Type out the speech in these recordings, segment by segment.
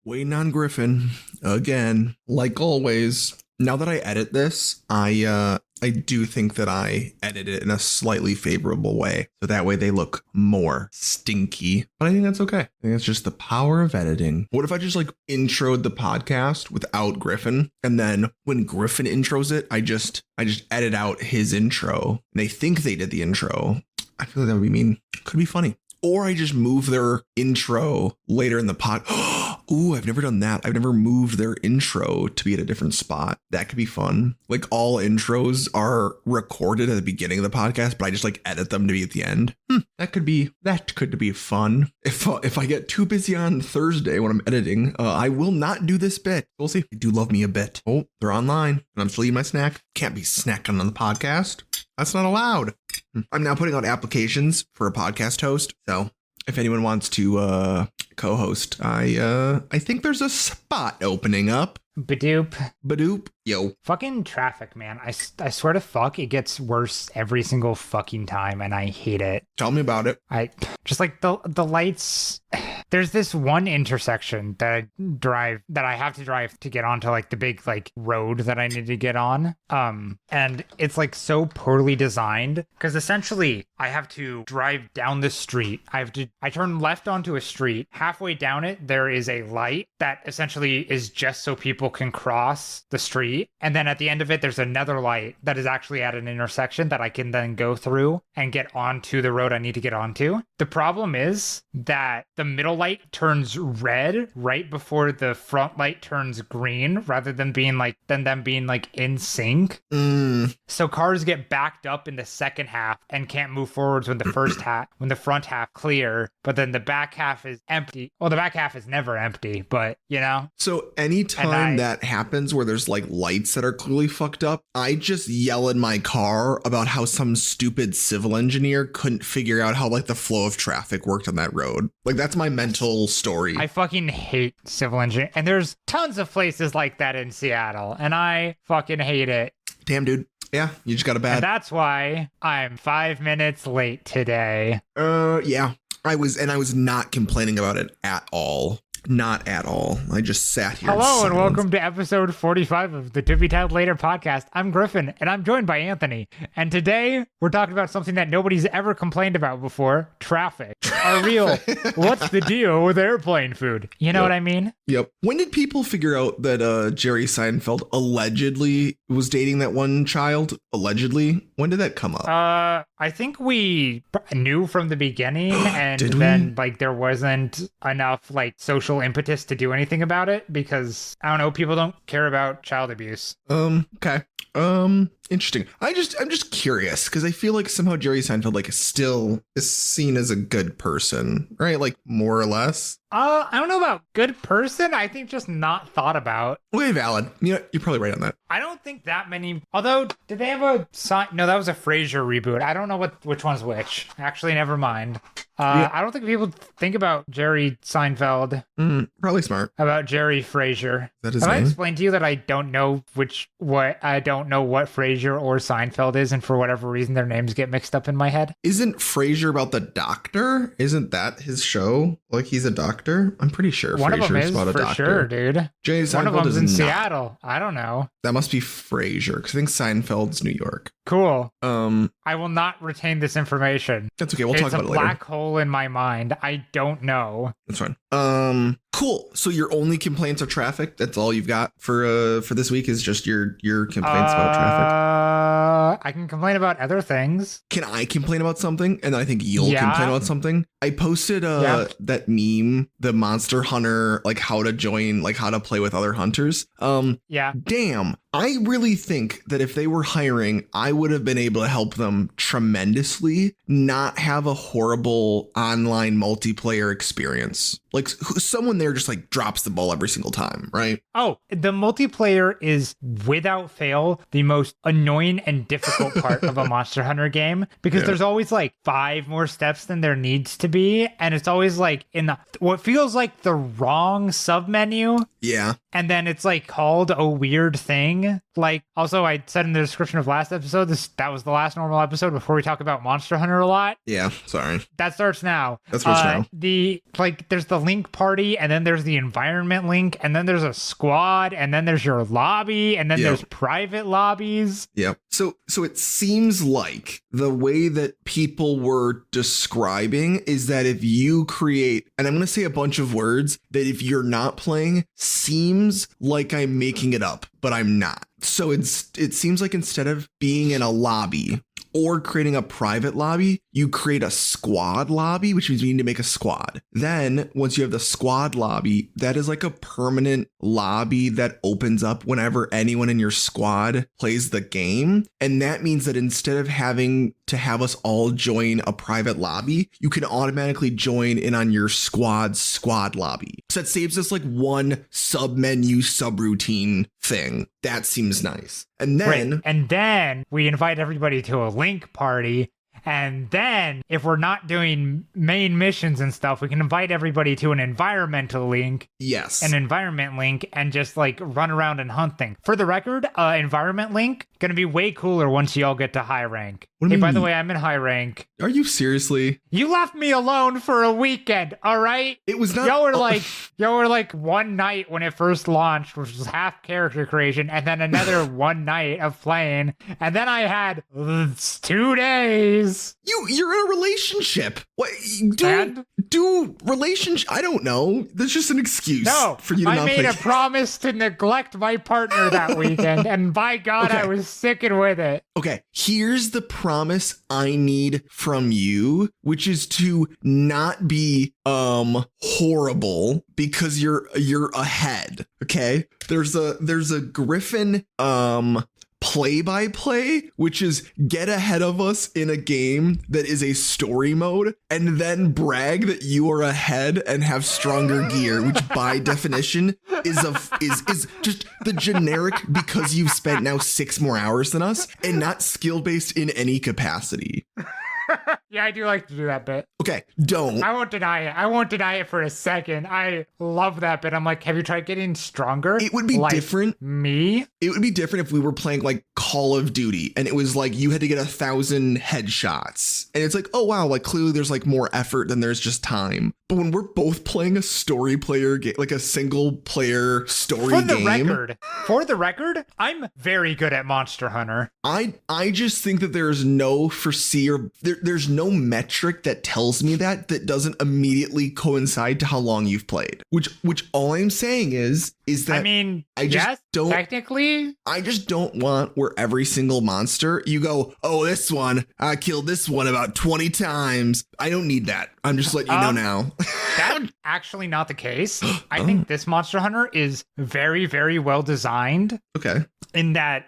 Waiting on Griffin again, like always. Now that I edit this, I do think that I edit it in a slightly favorable way. So that way they look more stinky. But I think that's okay. I think that's just the power of editing. What if I just like introed the podcast without Griffin? And then when Griffin intros it, I just edit out his intro. And they think they did the intro. I feel like that would be mean. Could be funny. Or I just move their intro later in the pod. Ooh, I've never done that. I've never moved their intro to be at a different spot. That could be fun. Like all intros are recorded at the beginning of the podcast, but I just like edit them to be at the end. That could be fun. If I get too busy on Thursday when I'm editing, I will not do this bit. We'll see. They do love me a bit. Oh, they're online and I'm still eating my snack. Can't be snacking on the podcast. That's not allowed. I'm now putting out applications for a podcast host. So if anyone wants to co-host, I think there's a spot opening up. Badoop. Yo. Fucking traffic, man. I swear to fuck, it gets worse every single fucking time, and I hate it. Tell me about it. I just like the lights. There's this one intersection that I have to drive to get onto like the big like road that I need to get on. And it's like so poorly designed because essentially I have to drive down the street. I turn left onto a street. Halfway down it, there is a light that essentially is just so people can cross the street. And then at the end of it, there's another light that is actually at an intersection that I can then go through and get onto the road I need to get onto. The problem is that the middle light turns red right before the front light turns green rather than them being like in sync. So cars get backed up in the second half and can't move forwards when the front half clear, but then the back half is empty. Well, the back half is never empty, but you know. So anytime that happens where there's like lights that are clearly fucked up, I just yell in my car about how some stupid civil engineer couldn't figure out how like the flow of traffic worked on that road. Like that's my mental story. I fucking hate civil engineering. And there's tons of places like that in Seattle, and I fucking hate it. Damn, dude. Yeah, you just got a bad. And that's why I'm 5 minutes late today. Yeah. I was not complaining about it at all. Not at all. I just sat here. Hello and welcome to episode 45 of the To Be Told Later podcast. I'm Griffin and I'm joined by Anthony. And today we're talking about something that nobody's ever complained about before. Traffic. Are real. What's the deal with airplane food? You know what I mean? Yep. When did people figure out that Jerry Seinfeld allegedly was dating that one child? Allegedly? When did that come up? I think we knew from the beginning and then like there wasn't enough like social impetus to do anything about it because I don't know, people don't care about child abuse. Okay. Interesting. I'm just curious because I feel like somehow Jerry Seinfeld like still is seen as a good person, right? Like more or less. I don't know about good person. I think just not thought about. Okay, valid. Yeah, you're probably right on that. I don't think that many. Although, did they have a sign? No, that was a Frasier reboot. I don't know which one's which. Actually, never mind. I don't think people think about Jerry Seinfeld. Probably smart. About Jerry Frasier. That is. Have I explained to you that I don't know what Frasier or Seinfeld is, and for whatever reason their names get mixed up in my head? Isn't Frasier about the doctor? Isn't that his show? Like he's a doctor? I'm pretty sure one Frasier of them is about a for doctor. Sure, dude. Jerry Seinfeld one of them's in not. Seattle. I don't know. That must be Frasier because I think Seinfeld's New York. Cool. I will not retain this information. That's okay. We'll talk about it later. It's a black hole in my mind. I don't know. That's fine. Cool. So your only complaints are traffic? That's all you've got for this week is just your complaints about traffic? I can complain about other things. Can I complain about something? And then I think you'll complain about something. I posted that meme, the Monster Hunter, like how to play with other hunters. Damn. I really think that if they were hiring, I would have been able to help them tremendously not have a horrible online multiplayer experience. Like someone there just like drops the ball every single time, right? Oh, the multiplayer is without fail the most annoying and difficult part of a Monster Hunter game because there's always like 5 more steps than there needs to be. And it's always like in what feels like the wrong submenu. Yeah. And then it's like called a weird thing. Like, also, I said in the description of last episode, that was the last normal episode before we talk about Monster Hunter a lot. Yeah, sorry. That starts now. That starts now. There's the link party, and then there's the environment link, and then there's a squad, and then there's your lobby, and then there's private lobbies. Yeah. So it seems like the way that people were describing is that if you create, and I'm going to say a bunch of words that if you're not playing, seems like I'm making it up, but I'm not. So it seems like instead of being in a lobby or creating a private lobby, you create a squad lobby, which means you need to make a squad. Then once you have the squad lobby, that is like a permanent lobby that opens up whenever anyone in your squad plays the game. And that means that instead of having to have us all join a private lobby, you can automatically join in on your squad lobby. So that saves us like one sub menu subroutine thing. That seems nice. And then And then we invite everybody to a link party. And then if we're not doing main missions and stuff, we can invite everybody to an environmental link. Yes. An environment link and just like run around and hunt things. For the record, environment link gonna be way cooler once you all get to high rank. Hey, by the way, I'm in high rank. Are you seriously? You left me alone for a weekend, all right? It was not. Y'all were like one night when it first launched, which was half character creation, and then another one night of playing, and then I had 2 days. You're in a relationship. What? And? Do relationship? I don't know. That's just an excuse for you to I not made play. a promise to neglect my partner that weekend, and by God, I was sticking with it. Okay, here's the promise I need from you, which is to not be horrible because you're ahead. Okay, there's a Griffin play-by-play, which is get ahead of us in a game that is a story mode and then brag that you are ahead and have stronger gear, which by definition is just the generic because you've spent now 6 more hours than us and not skill-based in any capacity. Yeah, I do like to do that bit. Okay, don't. I won't deny it. I won't deny it for a second. I love that bit. I'm like, have you tried getting stronger? It would be different. Me? It would be different if we were playing like Call of Duty and it was like you had to get 1,000 headshots. And it's like, oh wow, like clearly there's like more effort than there's just time. But when we're both playing a story player game, like a single player story game. For the record, I'm very good at Monster Hunter. I just think that there's no there's no metric that tells me that doesn't immediately coincide to how long you've played. Which all I'm saying is that I mean, technically, I just don't want where every single monster you go, oh, this one, I killed this one about 20 times. I don't need that. I'm just letting you know now. That's actually not the case. I think this Monster Hunter is very, very well designed. Okay. In that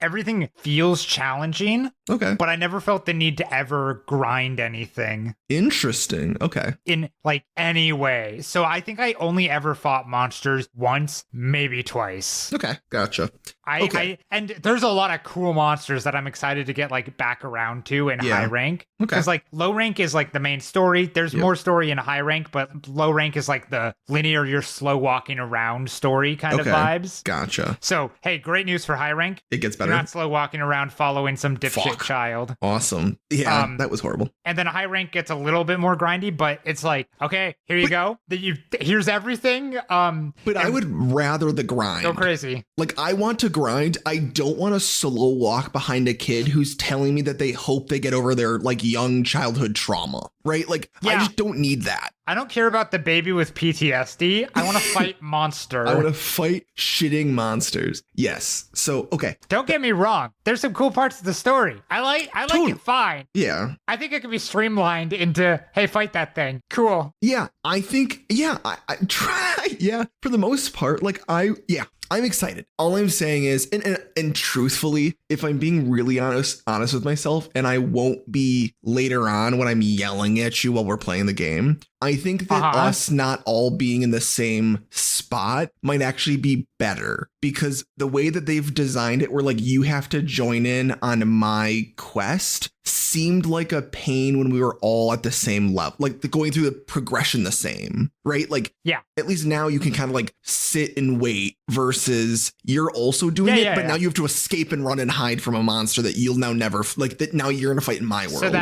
everything feels challenging. Okay. But I never felt the need to ever grind anything. Interesting. Okay. In like any way. So I think I only ever fought monsters once, maybe twice. Okay. Gotcha. And there's a lot of cool monsters that I'm excited to get like back around to in high rank. Okay. Because like low rank is like the main story. There's more story in high rank, but low rank is like the linear, you're slow walking around story kind of vibes. Gotcha. So, hey, great news for high rank. It gets better. You're not slow walking around following some dipshit child. Awesome. Yeah, that was horrible. And then high rank gets a little bit more grindy, but it's like, okay, here you go. Here's everything. But I would rather the grind. Go crazy. Like, I want to grind. I don't want to slow walk behind a kid who's telling me that they hope they get over their like young childhood trauma, right? Like, I just don't need that. I don't care about the baby with PTSD. I want to fight monster. I want to fight shitting monsters. Yes. So, okay. Don't get me wrong. There's some cool parts of the story. I like it fine. Yeah. I think it can be streamlined into, hey, fight that thing. Cool. Yeah. I think, I try. Yeah. For the most part, like I'm excited. All I'm saying is, and truthfully, if I'm being really honest with myself, and I won't be later on when I'm yelling at you while we're playing the game, I think that us not all being in the same spot might actually be better because the way that they've designed it, where like you have to join in on my quest seemed like a pain when we were all at the same level, like going through the progression the same, right? Like, Yeah. At least now you can kind of like sit and wait versus you're also doing it, but now you have to escape and run and hide from a monster that you'll now never like that. Now you're in a fight in my world.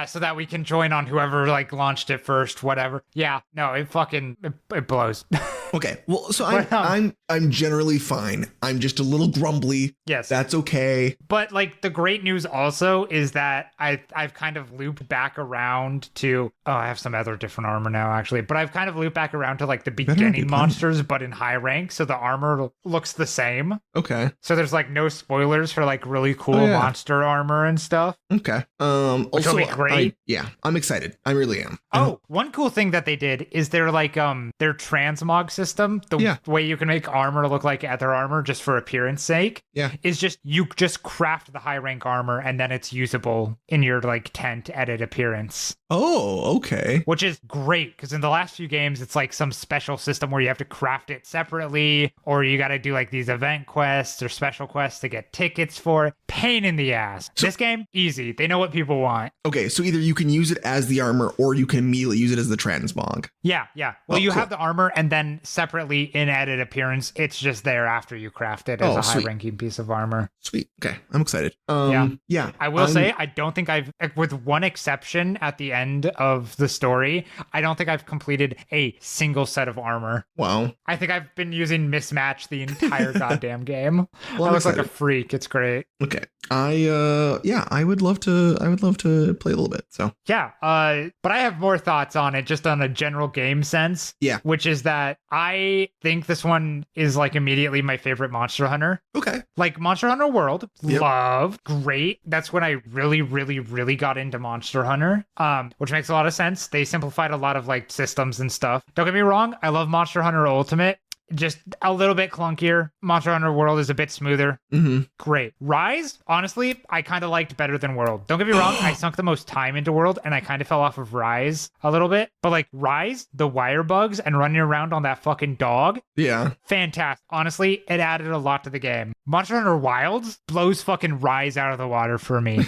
So that we can join on whoever like launched it first, whatever. Yeah, no, it blows. Okay, well, so I'm generally fine. I'm just a little grumbly. Yes, that's okay. But like the great news also is that I've kind of looped back around to I have some other different armor now actually, but I've kind of looped back around to like the beginning monsters, but in high rank, so the armor looks the same. Okay. So there's like no spoilers for like really cool monster armor and stuff. Okay. Which will be great. I'm excited. I really am. Oh, one cool thing that they did is their like their transmog system, the way you can make armor look like other armor just for appearance sake. Yeah. Is just you just craft the high rank armor and then it's usable in your like tent edit appearance. Oh, okay. Which is great because in the last few games it's like some special system where you have to craft it separately or you got to do like these event quests or special quests to get tickets for it. Pain in the ass. So, this game, easy. They know what people want. Okay, so either you can use it as the armor or you can immediately use it as the transmog. Yeah. Well, you have the armor and then separately in edit appearance, it's just there after you craft it as a high-ranking piece of armor. Sweet. Okay, I'm excited. Yeah. I will say, I don't think with one exception at the end of the story, I don't think I've completed a single set of armor. Wow. I think I've been using mismatch the entire goddamn game. Well, I look like a freak. It's great. Okay. I would love to play a little bit. So yeah, but I have more thoughts on it just on a general game sense. Yeah. Which is that I think this one is like immediately my favorite Monster Hunter. Okay. Like Monster Hunter World, love, great. That's when I really, really, really got into Monster Hunter. Which makes a lot of sense. They simplified a lot of like systems and stuff. Don't get me wrong, I love Monster Hunter Ultimate. Just a little bit clunkier. Monster Hunter World is a bit smoother. Mm-hmm. Great. Rise, honestly, I kind of liked better than World. Don't get me wrong, I sunk the most time into World and I kind of fell off of Rise a little bit. But like Rise, the wire bugs and running around on that fucking dog. Yeah. Fantastic. Honestly, it added a lot to the game. Monster Hunter Wilds blows fucking Rise out of the water for me.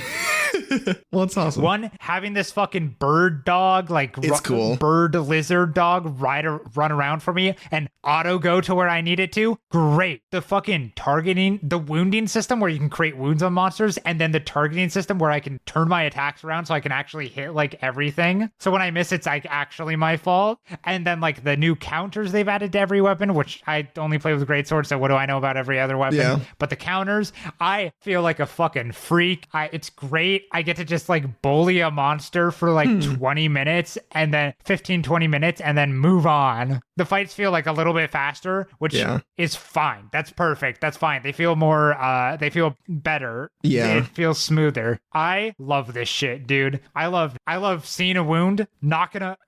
Well, it's awesome. One, having this fucking bird dog, like it's cool. Bird lizard dog run around for me and auto go to where I need it to. Great. The fucking targeting, the wounding system where you can create wounds on monsters, and then the targeting system where I can turn my attacks around so I can actually hit like everything. So when I miss, it's like actually my fault. And then like the new counters they've added to every weapon, which I only play with greatsword, so what do I know about every other weapon? Yeah. But the counters, I feel like a fucking freak. It's great. I get to just like bully a monster for like 20 minutes and then 20 minutes and then move on. The fights feel like a little bit faster, which is fine. That's perfect. That's fine. They feel more, they feel better. Yeah. It feels smoother. I love this shit, dude. I love seeing a wound,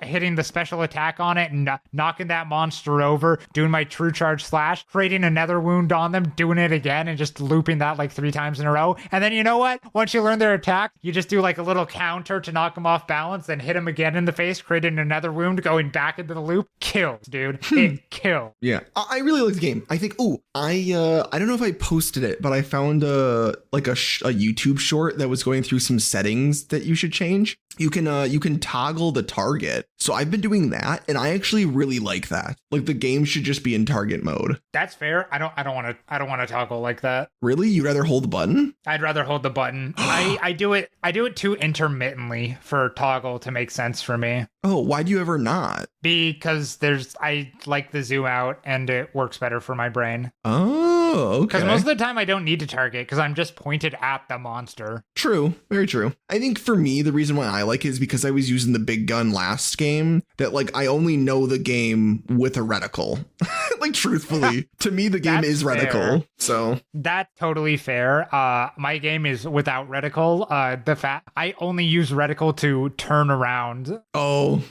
hitting the special attack on it and knocking that monster over, doing my true charge slash, creating another wound on them, doing it again and just looping that like 3 times in a row. And then you know what? Once you learn their attack, you just do like a little counter to knock them off balance, then hit them again in the face, creating another wound, going back into the loop. Kills, dude. It kills. Yeah. I really like the game. I think, I don't know if I posted it, but I found a YouTube short that was going through some settings that you should change. You can toggle the target. So I've been doing that and I actually really like that. Like the game should just be in target mode. That's fair. I don't want to toggle like that. Really? You'd rather hold the button? I'd rather hold the button. I do it too intermittently for toggle to make sense for me. Oh, why do you ever not? Because I like the zoom out and it works better for my brain. Oh, okay. Because most of the time I don't need to target because I'm just pointed at the monster. True. Very true. I think for me, the reason why I like it is because I was using the big gun last game that like I only know the game with a reticle. Like truthfully, to me, the game is reticle. Fair. So that's totally fair. My game is without reticle. I only use reticle to turn around. Oh,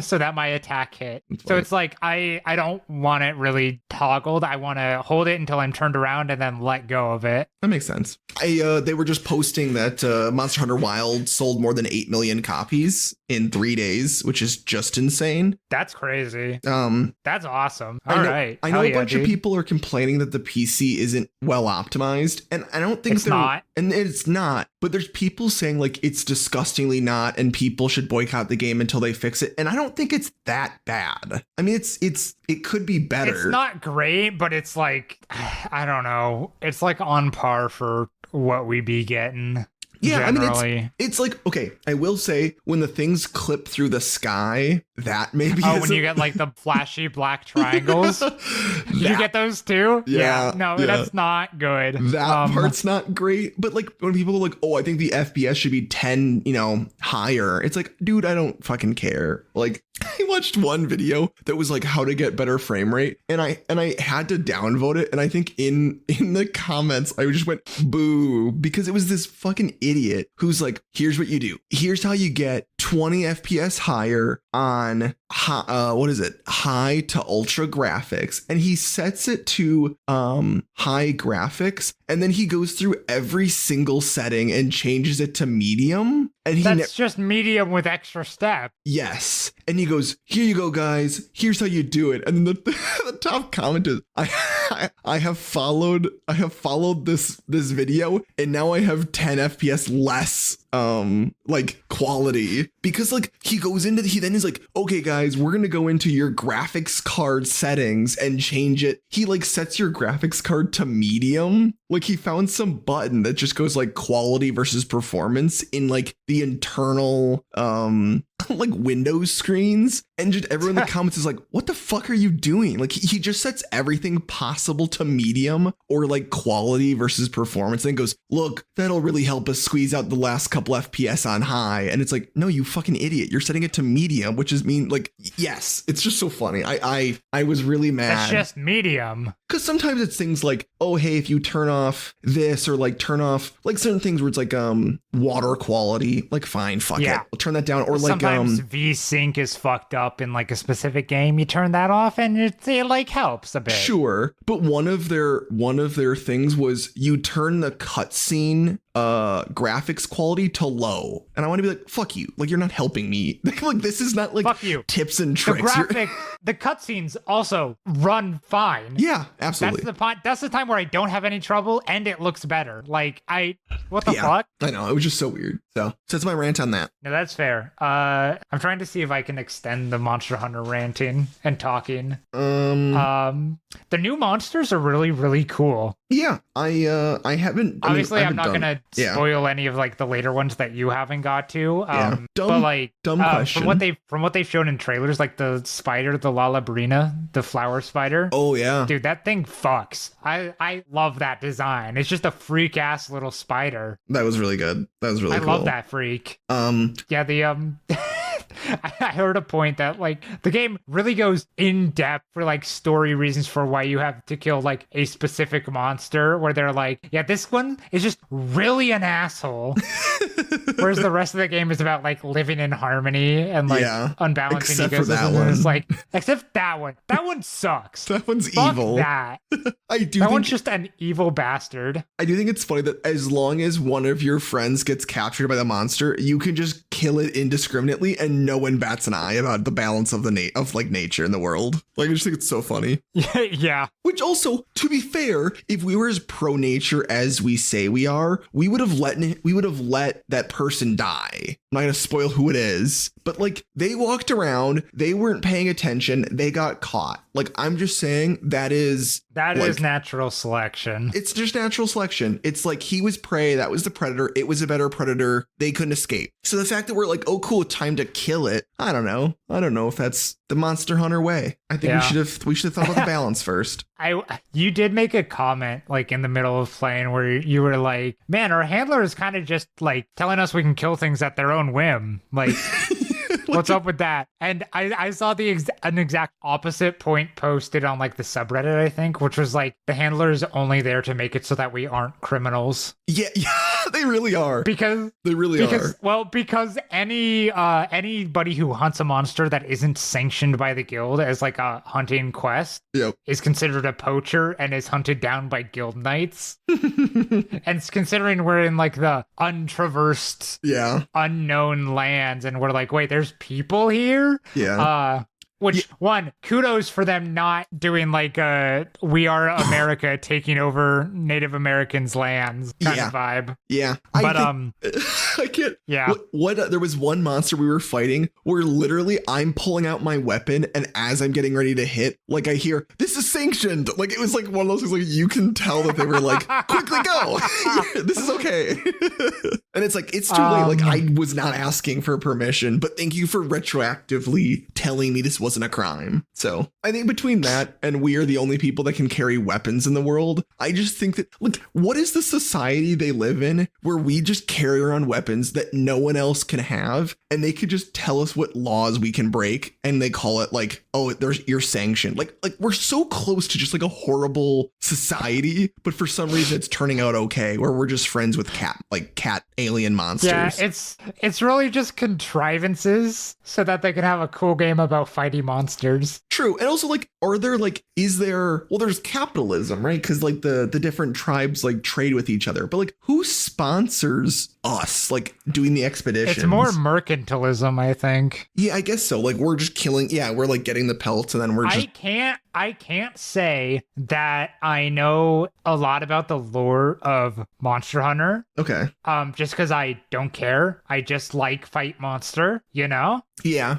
so that my attack hit. So it's like I don't want it really toggled. I want to hold it until I'm turned around and then let go of it. That makes sense. They were just posting that Monster Hunter Wild sold more than 8 million copies in 3 days, which is just insane. That's crazy. Um, That's awesome. I All know, right. I know Hell a yeah, bunch of dude. people are complaining that the PC isn't well optimized, and I don't think It's they're not. and it's not. But there's people saying like it's disgustingly not, and people should boycott the game until they fix it. And I don't think it's that bad. I mean, it could be better. It's not great, but it's like, I don't know. It's like on par for what we be getting. Yeah, generally. I mean, it's like, okay, I will say when the things clip through the sky, that maybe Oh, when you get like the flashy black triangles. Did you get those too? Yeah, No, yeah. that's not good. That part's not great, but like when people are like, "Oh, I think the FPS should be 10, higher." It's like, dude, I don't fucking care. Like, I watched one video that was like how to get better frame rate, and I had to downvote it, and I think in the comments I just went boo because it was this fucking idiot who's like, "Here's what you do. Here's how you get 20 FPS higher on high to ultra graphics," and he sets it to high graphics, and then he goes through every single setting and changes it to medium, and That's just medium with extra step. yes, and he goes, "Here you go, guys, here's how you do it," and then the top comment is, I have followed this video, and now I have 10 FPS less like quality, because like he then is like, "Okay guys, we're gonna go into your graphics card settings and change it." He like sets your graphics card to medium. Like he found some button that just goes like quality versus performance in like the internal like Windows screens, and just everyone in the comments is like, "What the fuck are you doing?" Like he just sets everything possible to medium or like quality versus performance, and goes, "Look, that'll really help us squeeze out the last couple FPS on high." And it's like, no, you fucking idiot, you're setting it to medium, which is like, yes, it's just so funny. I was really mad. That's just medium. Because sometimes it's things like, oh, hey, if you turn off this or like turn off like certain things where it's like water quality, like fine, fuck it, I'll turn that down. Or like sometimes VSync is fucked up in like a specific game. You turn that off and it like helps a bit. Sure, but one of their things was you turn the cutscene graphics quality to low, and I want to be like, fuck you, like you're not helping me. Like this is not like fuck you. Tips and tricks. The cutscenes also run fine. Yeah, absolutely. That's the time where I don't have any trouble and it looks better. Like what the fuck? I know, it was just so weird. So that's my rant on that. No, that's fair. I'm trying to see if I can extend the Monster Hunter ranting and talking. The new monsters are really, really cool. Yeah, I haven't. Obviously, I'm not gonna spoil any of like the later ones that you haven't got to. But like, dumb question. From what they've shown in trailers, like the spider, the Lalabrina, the flower spider. Oh yeah, dude, that thing fucks. I love that design. It's just a freak ass little spider. That was really good. That was really cool. I love that freak. Yeah, the I heard a point that like the game really goes in depth for like story reasons for why you have to kill like a specific monster, where they're like, yeah, this one is just really an asshole. Whereas the rest of the game is about like living in harmony and like unbalancing except for that ecosystems. one. And it's like, except that one. That one sucks. That one's Fuck evil. That. That one's just an evil bastard. I do think it's funny that as long as one of your friends gets captured by the monster, you can just kill it indiscriminately and no one bats an eye about the balance of like nature in the world. Like I just think it's so funny. Yeah. Which also, to be fair, if we were as pro nature as we say we are, we would have let that person die. I'm not gonna spoil who it is, but like they walked around, they weren't paying attention, they got caught. Like I'm just saying that is natural selection. It's just natural selection. It's like he was prey, that was the predator, it was a better predator, they couldn't escape. So the fact that we're like, oh cool, time to kill it, I don't know if that's the Monster Hunter way. I think we should have thought about the balance first. You did make a comment like in the middle of playing where you were like, man, our handler is kind of just like telling us we can kill things at their own whim. Like what's up with that? And I saw an exact opposite point posted on like the subreddit, I think, which was like the handler is only there to make it so that we aren't criminals. Yeah. They really are. Because They really are. Well, because anybody who hunts a monster that isn't sanctioned by the guild as like a hunting quest Yep. is considered a poacher and is hunted down by guild knights. And considering we're in like the untraversed, unknown lands, and we're like, wait, there's people here? Yeah. One, kudos for them not doing like We Are America taking over Native Americans' lands kind of vibe. Yeah. But I can't. Yeah. What there was one monster we were fighting where literally I'm pulling out my weapon, and as I'm getting ready to hit, like I hear, this is sanctioned. Like it was like one of those things like you can tell that they were like, quickly go. This is okay. And it's like, it's too late. Like I was not asking for permission, but thank you for retroactively telling me this wasn't a crime. So I think between that and we are the only people that can carry weapons in the world, I just think that, look, what is the society they live in where we just carry around weapons that no one else can have, and they could just tell us what laws we can break, and they call it like, oh, you're sanctioned. Like we're so close to just like a horrible society, but for some reason it's turning out okay, where we're just friends with cat alien monsters. Yeah, it's really just contrivances so that they can have a cool game about fighting monsters. True. And also, like, there's capitalism, right? Because like the different tribes like trade with each other, but like who sponsors us like doing the expeditions? It's more mercantilism, I think. Yeah, I guess so. Like we're just killing. Yeah, we're like getting the pelts, and then we're just. I can't say that I know a lot about the lore of Monster Hunter. Okay. Just because I don't care. I just like fight monster, you know? Yeah.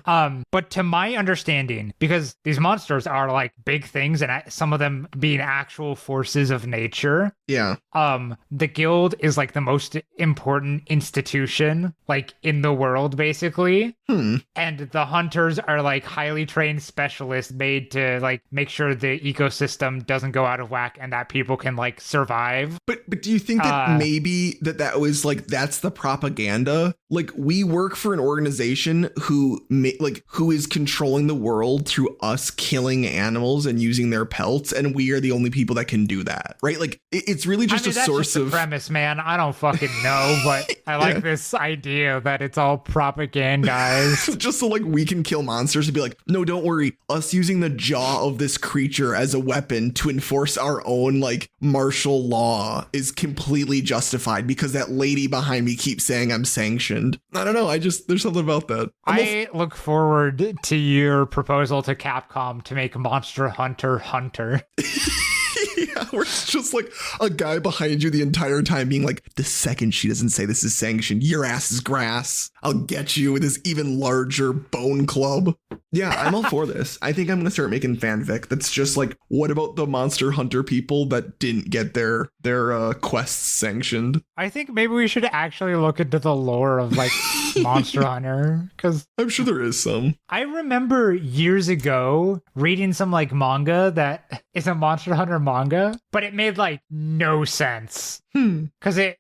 But to my understanding, because these monsters are like big things, and some of them being actual forces of nature. Yeah. The guild is like the most important institution like in the world, basically. And the hunters are like highly trained specialists made to like make sure the ecosystem doesn't go out of whack and that people can like survive. But do you think that maybe that was like, that's the propaganda? Like we work for an organization who is controlling the world through us killing animals and using their pelts, and we are the only people that can do that, right? Like it's really just a source of premise, man. I don't fucking know, but I like this idea that it's all propagandized. Just so like we can kill monsters and be like, no, don't worry. Us using the jaw of this creature as a weapon to enforce our own like martial law is completely justified because that lady behind me keeps saying I'm sanctioned. I don't know. There's something about that. I look forward to your proposal to Capcom to make Monster Hunter. Yeah, where it's just like a guy behind you the entire time being like, the second she doesn't say this is sanctioned, your ass is grass. I'll get you with this even larger bone club. Yeah, I'm all for this. I think I'm going to start making fanfic that's just like, what about the Monster Hunter people that didn't get their quests sanctioned? I think maybe we should actually look into the lore of like Monster Hunter, because I'm sure there is some. I remember years ago reading some like manga that is a Monster Hunter manga, but it made like no sense. Because it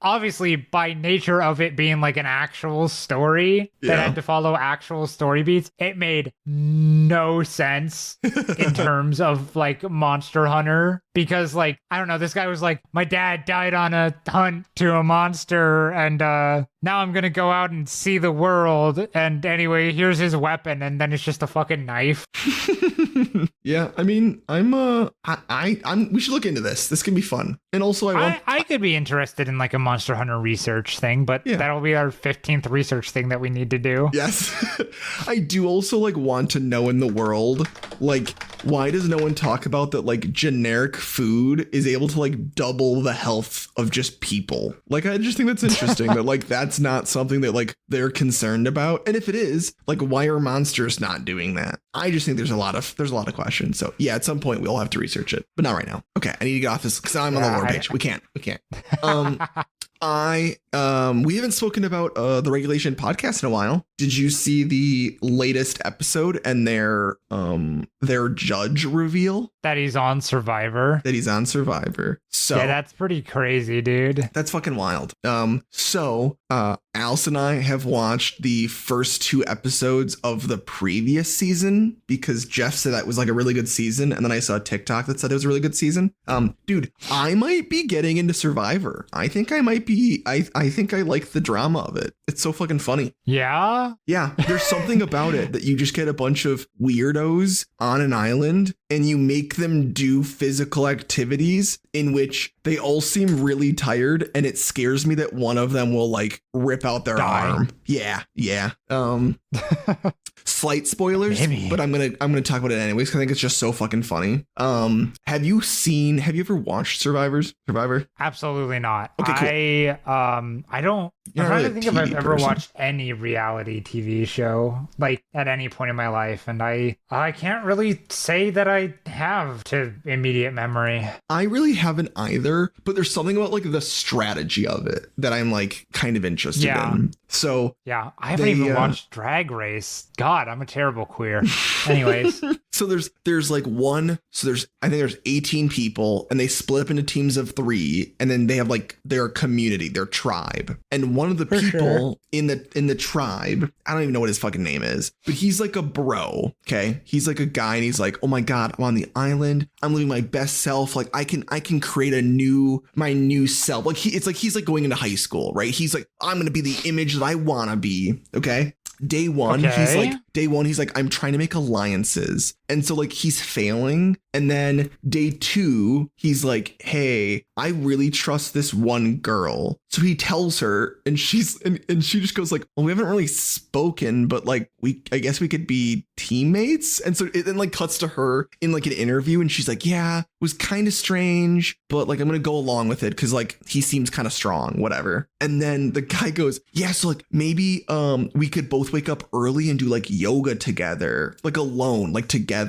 obviously, by nature of it being like an actual story that had to follow actual story beats, it made no sense in terms of like Monster Hunter. Because like, I don't know, this guy was like, my dad died on a hunt to a monster, and now I'm gonna go out and see the world, and anyway, here's his weapon, and then it's just a fucking knife. Yeah, I mean, we should look into this. This can be fun. And also I could be interested in like a Monster Hunter research thing, but that'll be our 15th research thing that we need to do. Yes. I do also like want to know in the world, like, why does no one talk about that like generic food is able to like double the health of just people? Like, I just think that's interesting that like that's not something that like they're concerned about. And if it is, like, why are monsters not doing that? I just think there's a lot of questions. So yeah, at some point we'll have to research it, but not right now. Okay, I need to get off this because I'm on the lore page. We can't. We haven't spoken about the Regulation podcast in a while. Did you see the latest episode and their judge reveal? That he's on Survivor. So yeah, that's pretty crazy, dude. That's fucking wild. So Alice and I have watched the first 2 episodes of the previous season because Jeff said that was like a really good season. And then I saw a TikTok that said it was a really good season. Dude, I might be getting into Survivor. I think I might be. I think I like the drama of it. It's so fucking funny. Yeah. Yeah. There's something about it that you just get a bunch of weirdos on an island and you make them do physical activities in which they all seem really tired. And it scares me that one of them will like rip out their arm. Yeah. Yeah. Slight spoilers, Maybe. but I'm gonna talk about it anyways because I think it's just so fucking funny. Have you ever watched Survivor? Absolutely not. Okay, cool. I don't. You're I'm not trying to really a think if I've TV ever person. watched any reality TV show like at any point in my life, and I can't really say that I have to immediate memory. I really haven't either, but there's something about like the strategy of it that I'm like kind of interested in. So Yeah, I haven't even watched Drag Race. God, I'm a terrible queer. Anyways, so there's like I think there's 18 people and they split up into teams of 3 and then they have like their community, their tribe. And one of the people in the tribe, I don't even know what his fucking name is, but he's like a bro. Okay. He's like a guy and he's like, oh my God, I'm on the island. I'm living my best self. Like I can create my new self. Like he's like going into high school, right? He's like, I'm going to be the image that I want to be. Okay. Day one, he's like, I'm trying to make alliances. And so like he's failing. And then day 2, he's like, hey, I really trust this one girl. So he tells her and she just goes like, well, we haven't really spoken, but like I guess we could be teammates. And so it then like cuts to her in like an interview and she's like, yeah, it was kind of strange, but like I'm going to go along with it because like he seems kind of strong, whatever. And then the guy goes, yeah, so like maybe we could both wake up early and do like yoga together, like alone, like together.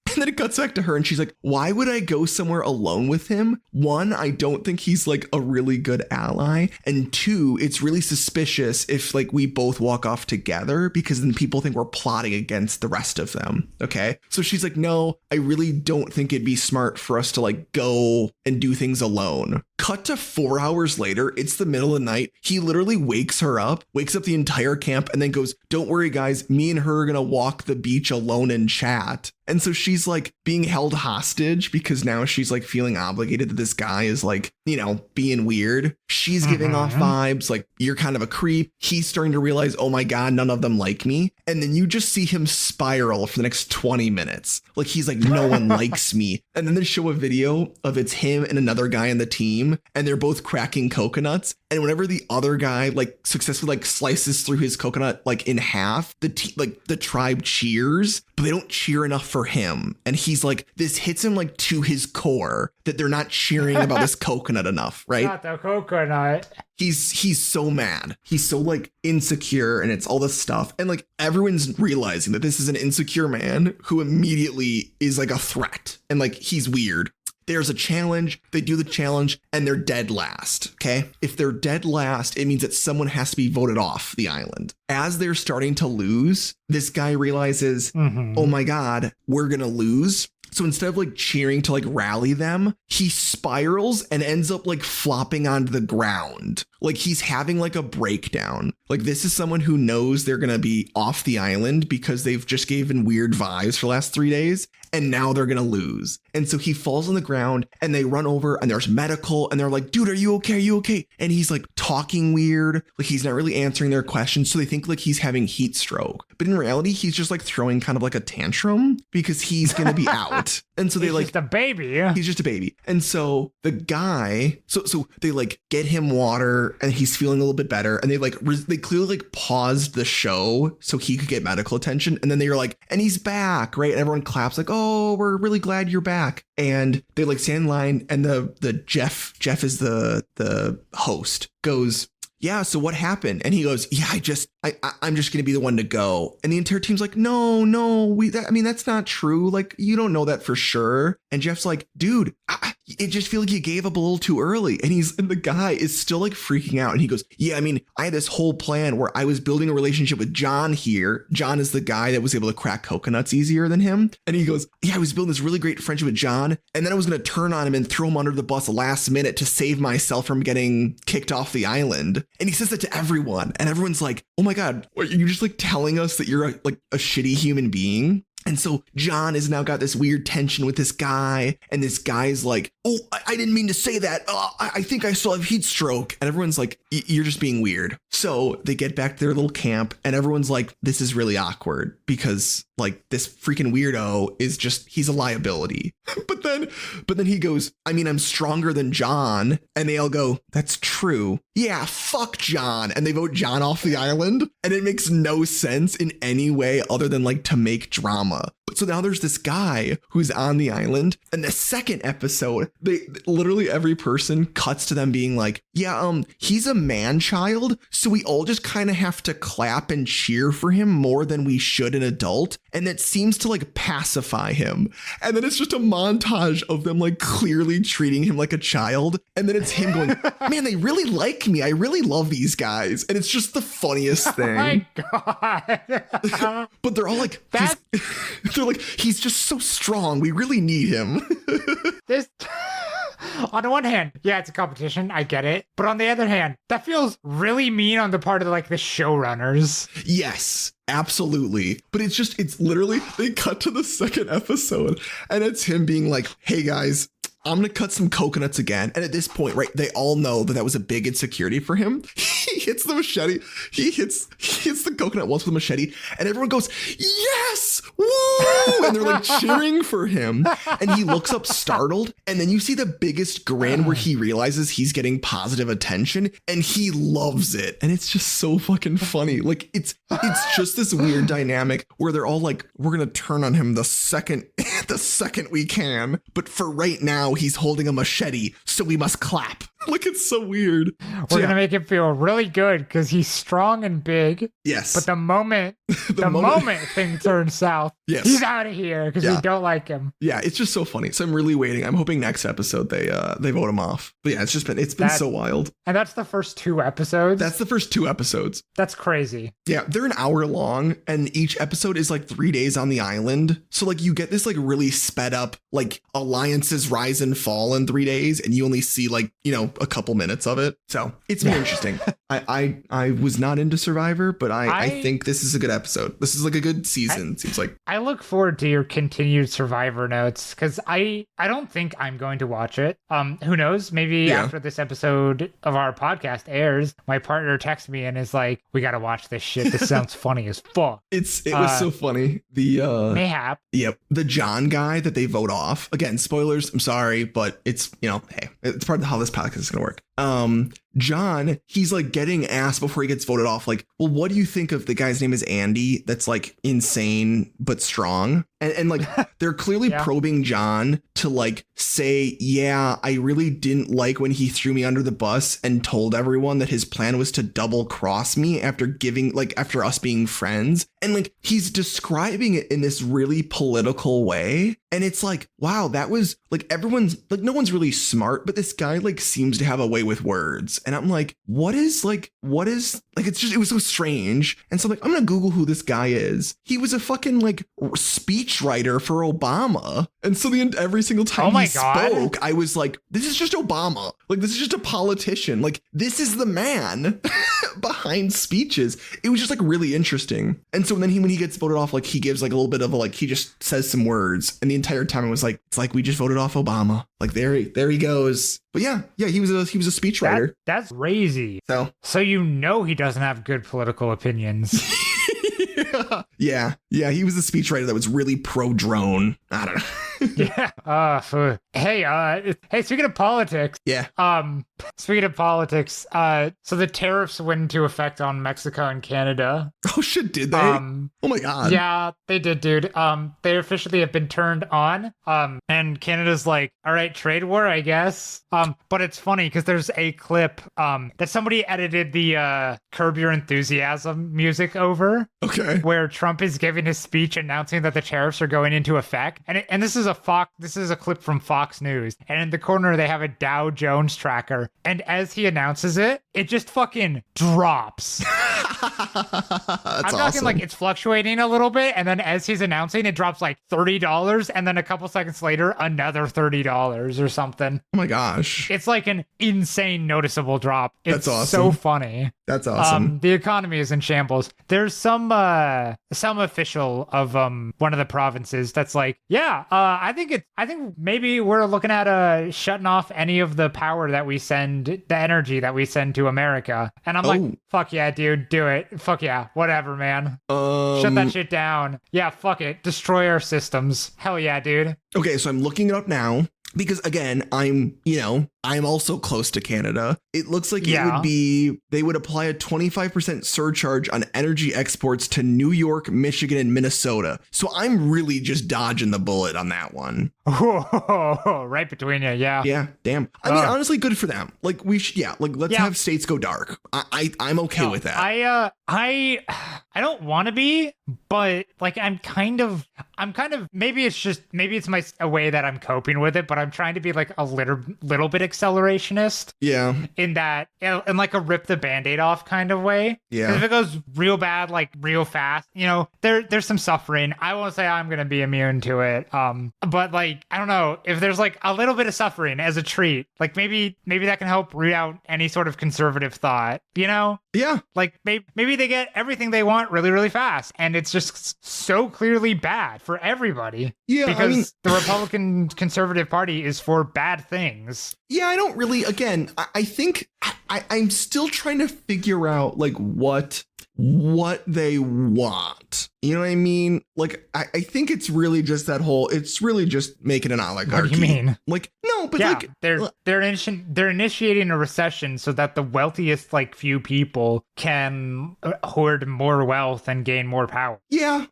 And then it cuts back to her and she's like, why would I go somewhere alone with him? 1, I don't think he's like a really good ally. And 2, it's really suspicious if like we both walk off together because then people think we're plotting against the rest of them. Okay. So she's like, no, I really don't think it'd be smart for us to like go and do things alone. Cut to 4 hours later. It's the middle of the night. He literally wakes up the entire camp and then goes, don't worry, guys. Me and her are going to walk the beach alone and chat. And so she's like being held hostage because now she's like feeling obligated that this guy is like, you know, being weird. She's giving off vibes like you're kind of a creep. He's starting to realize, oh my God, none of them like me. And then you just see him spiral for the next 20 minutes. Like he's like, no one likes me. And then they show a video of it's him and another guy on the team and they're both cracking coconuts. And whenever the other guy like successfully like slices through his coconut like in half, the tribe cheers, but they don't cheer enough for him. And he's like, this hits him like to his core that they're not cheering about this coconut enough, right? not the coconut. He's so mad. He's so like insecure and it's all this stuff. And like everyone's realizing that this is an insecure man who immediately is like a threat and like he's weird. There's a challenge. They do the challenge and they're dead last. Okay. If they're dead last, it means that someone has to be voted off the island. As they're starting to lose, this guy realizes, oh my God, we're going to lose. So instead of like cheering to like rally them, he spirals and ends up like flopping onto the ground. Like he's having like a breakdown. Like this is someone who knows they're going to be off the island because they've just given weird vibes for the last 3 days. And now they're going to lose. And so he falls on the ground and they run over and there's medical and they're like, dude, are you okay? Are you okay? And he's like talking weird. Like he's not really answering their questions. So they think like he's having heat stroke. But in reality, he's just like throwing kind of like a tantrum because he's going to be out. And so they He's just a baby. He's just a baby. And so the guy, so they like get him water and he's feeling a little bit better. And they like, they clearly like paused the show so he could get medical attention. And then they were like, and he's back, right? And everyone claps like, oh, we're really glad you're back. And they like stand in line and the Jeff is the host, goes, yeah, so what happened? And he goes, yeah, I'm just going to be the one to go. And the entire team's like, no, that's not true. Like, you don't know that for sure. And Jeff's like, dude, it just feels like you gave up a little too early. And the guy is still like freaking out. And he goes, yeah, I mean, I had this whole plan where I was building a relationship with John here. John is the guy that was able to crack coconuts easier than him. And he goes, yeah, I was building this really great friendship with John. And then I was going to turn on him and throw him under the bus last minute to save myself from getting kicked off the island. And he says that to everyone. And everyone's like, oh my God, are you just like telling us that you're like a shitty human being? And so John has now got this weird tension with this guy. And this guy's like, oh, I didn't mean to say that. I think I still have heat stroke. And everyone's like, you're just being weird. So they get back to their little camp and everyone's like, this is really awkward because like this freaking weirdo is just, he's a liability. But then he goes, I mean, I'm stronger than John. And they all go, that's true. Yeah, fuck John. And they vote John off the island. And it makes no sense in any way other than like to make drama. So now there's this guy who's on the island. And the second episode, they literally every person cuts to them being like, yeah, he's a man child. So we all just kind of have to clap and cheer for him more than we should an adult. And that seems to like pacify him. And then it's just a montage of them like clearly treating him like a child. And then it's him going, man, they really like me. I really love these guys. And it's just the funniest thing. Oh my God. But they're all like, they're like, he's just so strong. We really need him. This, on the one hand, yeah, it's a competition. I get it. But on the other hand, that feels really mean on the part of like the showrunners. Yes, absolutely. But it's literally, they cut to the second episode and it's him being like, hey guys, I'm going to cut some coconuts again. And at this point, right, they all know that was a big insecurity for him. He hits the machete. He hits the coconut once with a machete. And everyone goes, yes, woo! And they're like cheering for him. And he looks up startled. And then you see the biggest grin where he realizes he's getting positive attention. And he loves it. And it's just so fucking funny. Like, it's just this weird dynamic where they're all like, we're going to turn on him the second we can. But for right now, he's holding a machete, so we must clap. Like, it's so weird. We're going to make him feel really good because he's strong and big. Yes. But the moment thing turns south, yes, he's out of here because we don't like him. Yeah, it's just so funny. So I'm really waiting. I'm hoping next episode they vote him off. But yeah, it's been so wild. And that's the first 2 episodes? That's the first 2 episodes. That's crazy. Yeah, they're an hour long and each episode is like 3 days on the island. So like you get this like really sped up like alliances rise and fall in 3 days and you only see like, you know, a couple minutes of it. So it's been interesting. I was not into Survivor, but I think this is a good episode. This is like a good season, seems like. I look forward to your continued Survivor notes because I don't think I'm going to watch it. Who knows? Maybe after this episode of our podcast airs, my partner texts me and is like, we got to watch this shit. This sounds funny as fuck. It was so funny. Mayhap. Yep. The John guy that they vote off. Again, spoilers. I'm sorry, but it's, you know, hey, it's part of how this podcast is going to work. John, he's like getting asked before he gets voted off, like, well, what do you think of the guy's name is Andy? That's like insane, but strong. And like, they're clearly probing John to like say, yeah, I really didn't like when he threw me under the bus and told everyone that his plan was to double cross me after us being friends. And like, he's describing it in this really political way. And it's like, wow, that was like, everyone's like, no one's really smart, but this guy like seems to have a way with words. And I'm like, it was so strange. And so like, I'm going to Google who this guy is. He was a fucking like speech writer for Obama. And so every single time he spoke, I was like, this is just Obama. Like, this is just a politician. Like, this is the man behind speeches. It was just like really interesting. And so then when he gets voted off, like he gives like a little bit of a, like, he just says some words. And the entire time it was like, it's like, we just voted off Obama. Like there he goes. But yeah, he was a speechwriter. That's crazy. So you know he doesn't have good political opinions. Yeah, he was a speechwriter that was really pro-drone. I don't know. Yeah. Hey, speaking of politics. Yeah. Speaking of politics, so the tariffs went into effect on Mexico and Canada. Oh shit, did they? Oh my god. Yeah, they did, dude. They officially have been turned on. And Canada's like, all right, trade war, I guess. But it's funny because there's a clip that somebody edited the Curb Your Enthusiasm music over. Okay. Where Trump is giving his speech announcing that the tariffs are going into effect. And this is a clip from Fox News, and in the corner they have a Dow Jones tracker, and as he announces it, it just fucking drops. I'm talking awesome. like it's fluctuating a little bit, and then as he's announcing, it drops like $30, and then a couple seconds later, another $30 or something. Oh my gosh. It's like an insane noticeable drop. It's That's awesome. so funny. That's awesome. The economy is in shambles. There's some official of one of the provinces that's like, I think maybe we're looking at shutting off any of the power that we send, the energy that we send to America. And I'm like, fuck yeah, dude, do it. Fuck yeah, whatever, man. Shut that shit down. Yeah, fuck it. Destroy our systems. Hell yeah, dude. Okay, so I'm looking it up now. Because again, I'm also close to Canada. It looks like they would apply a 25% surcharge on energy exports to New York, Michigan, and Minnesota. So I'm really just dodging the bullet on that one. Oh, right between you, yeah. Yeah, damn. I mean, honestly, good for them. Like let's have states go dark. I'm okay with that. I don't want to be, but like I'm kind of maybe it's a way that I'm coping with it, but I'm trying to be like a little bit accelerationist. Yeah. In like a rip the Band-Aid off kind of way. Yeah. 'Cause if it goes real bad, like real fast, there's some suffering. I won't say I'm gonna be immune to it. But like I don't know, if there's like a little bit of suffering as a treat, like maybe that can help root out any sort of conservative thought, Yeah. Like maybe they get everything they want really, really fast, and it's just so clearly bad for everybody. Yeah, because the Republican Conservative Party is for bad things. Yeah, I don't really. Again, I think I'm still trying to figure out like what they want. You know what I mean? Like, I think it's really just it's really just making an oligarchy. What do you mean? Like, no, but like they're initiating a recession so that the wealthiest like few people can hoard more wealth and gain more power. Yeah,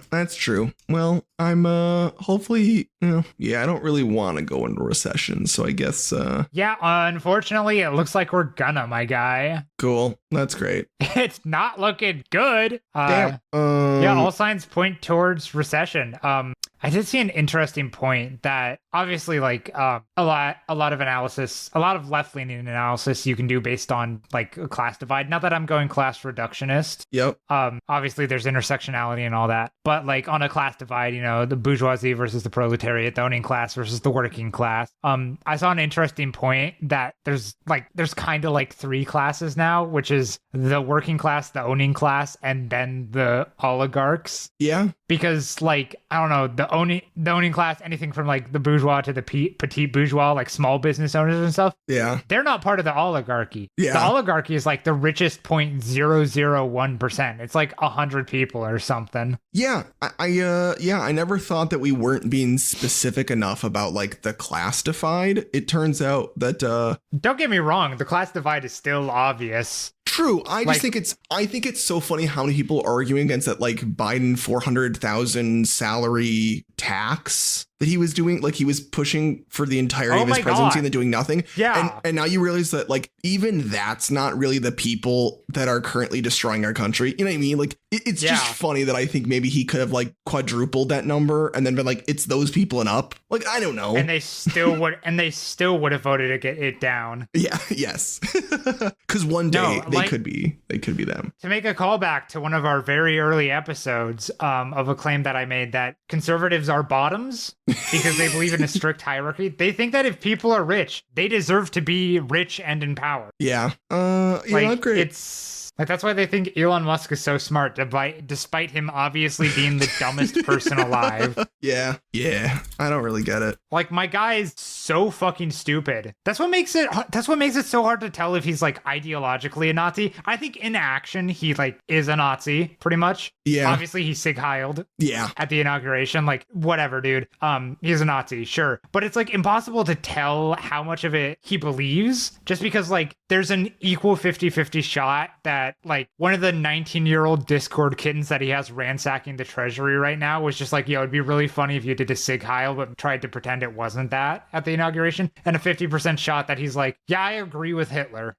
that's true. Well, I'm hopefully, I don't really want to go into recession, so I guess unfortunately, it looks like we're gonna, my guy. Cool, that's great. It's not looking good. Damn. All signs point towards recession. I did see an interesting point that obviously like a lot of analysis, a lot of left-leaning analysis you can do based on like a class divide. Not that I'm going class reductionist. Yep. Obviously there's intersectionality and all that, but like on a class divide, the bourgeoisie versus the proletariat, the owning class versus the working class. I saw an interesting point that there's kind of like three classes now, which is the working class, the owning class, and then the oligarchs. Yeah. Because like, I don't know, the owning class, anything from like the bourgeois to the petite bourgeois, like small business owners and stuff. Yeah. They're not part of the oligarchy. Yeah. The oligarchy is like the richest 0.001%. It's like 100 people or something. Yeah. I never thought that we weren't being specific enough about like the class divide. It turns out that don't get me wrong, the class divide is still obvious. True. I think it's so funny how many people are arguing against that like Biden 400,000 salary tax that he was doing, like he was pushing for the entirety of his presidency and then doing nothing. Yeah. And now you realize that like even that's not really the people that are currently destroying our country. You know what I mean? Like it's just funny that I think maybe he could have like quadrupled that number and then been like, it's those people and up. Like, I don't know. And they still would have voted to get it down. Yeah. Yes. Because one day they could be them. To make a callback to one of our very early episodes of a claim that I made that conservatives are bottoms because they believe in a strict hierarchy. They think that if people are rich, they deserve to be rich and in power. Yeah. Great. It's like that's why they think Elon Musk is so smart, despite him obviously being the dumbest person alive. Yeah. I don't really get it. Like my guy is so fucking stupid. That's what makes it so hard to tell if he's like ideologically a Nazi. I think in action he like is a Nazi pretty much. Yeah. Obviously he Sig Heiled. Yeah. At the inauguration, like whatever, dude. He's a Nazi, sure, but it's like impossible to tell how much of it he believes just because like there's an equal 50-50 shot that like one of the 19-year-old Discord kittens that he has ransacking the treasury right now was just like, yo, it'd be really funny if you did a Sig Heil but tried to pretend it wasn't that at the inauguration, and a 50% shot that he's like, yeah, I agree with Hitler.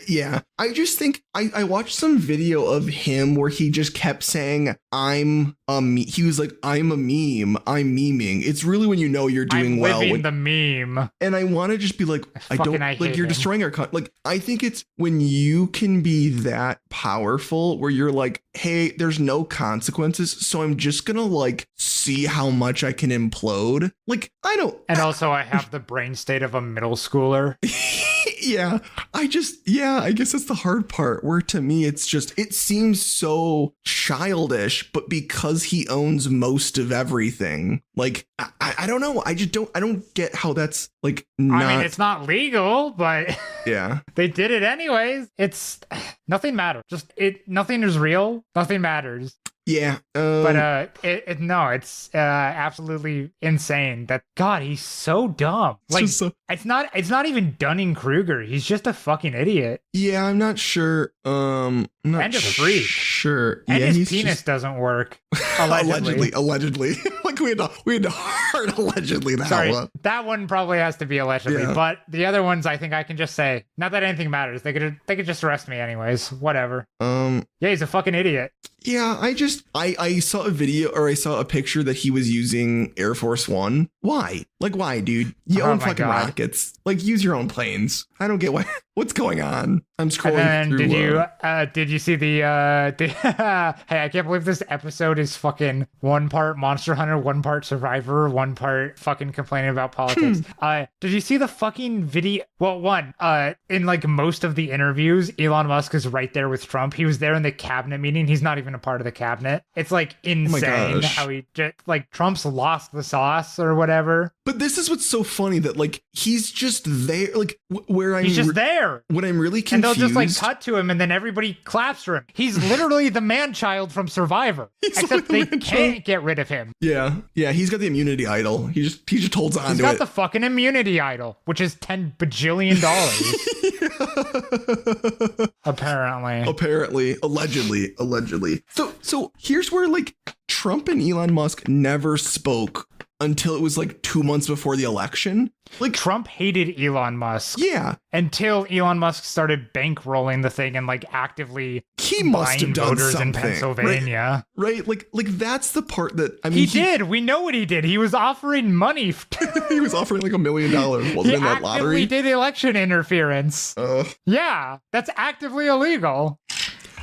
Yeah, I just think I watched some video of him where he just kept saying, he was like, I'm a meme, I'm memeing. It's really when you know you're doing I'm well. living the meme. And I want to just be like, I hate you're him. destroying our like, I think it's when you can be that powerful where you're like, hey, there's no consequences. So I'm just going to like see how much I can implode. Like, And also I have the brain state of a middle schooler. Yeah, I guess that's the hard part where to me it seems so childish, but because he owns most of everything, like I don't know, I don't get how that's like not. I mean, it's not legal, but yeah, they did it anyways. It's nothing matters. Nothing is real. Nothing matters. Yeah, but it's absolutely insane that God, he's so dumb. Like it's not even Dunning-Kruger. He's just a fucking idiot. Yeah, I'm not sure. I'm not and a freak. Sure. And yeah, his penis doesn't work. Allegedly. Like we had to hard allegedly that Sorry, one. that one probably has to be allegedly. Yeah. But the other ones, I think I can just say, not that anything matters. They could just arrest me anyways. Whatever. Yeah, he's a fucking idiot. Yeah, I saw a video or I saw a picture that he was using Air Force One. Why? Like, why, dude? You own fucking rockets. Like, use your own planes. I don't get what's going on. I'm scrolling and then through. Did you see the hey, I can't believe this episode is fucking one part Monster Hunter, one part Survivor, one part fucking complaining about politics. Did you see the fucking video? Well, in like most of the interviews, Elon Musk is right there with Trump. He was there in the cabinet meeting. He's not even a part of the cabinet. It's like insane how he just like Trump's lost the sauce or whatever. But this is what's so funny that like he's just there, like he's just there. When I'm really confused, and they'll just like cut to him, and then everybody claps for him. He's literally the man-child from Survivor, except they can't get rid of him. Yeah, he's got the immunity idol. He just holds on to it. He's got the fucking immunity idol, which is $10 bajillion. Apparently, allegedly. So here's where like Trump and Elon Musk never spoke until it was like 2 months before the election. Like Trump hated Elon Musk. Yeah. Until Elon Musk started bankrolling the thing and like actively he must have done voters something in Pennsylvania. Right? Like that's the part that I mean he did. We know what he did. He was offering money. He was offering like $1 million. Wasn't in that lottery? He did election interference. Yeah, that's actively illegal.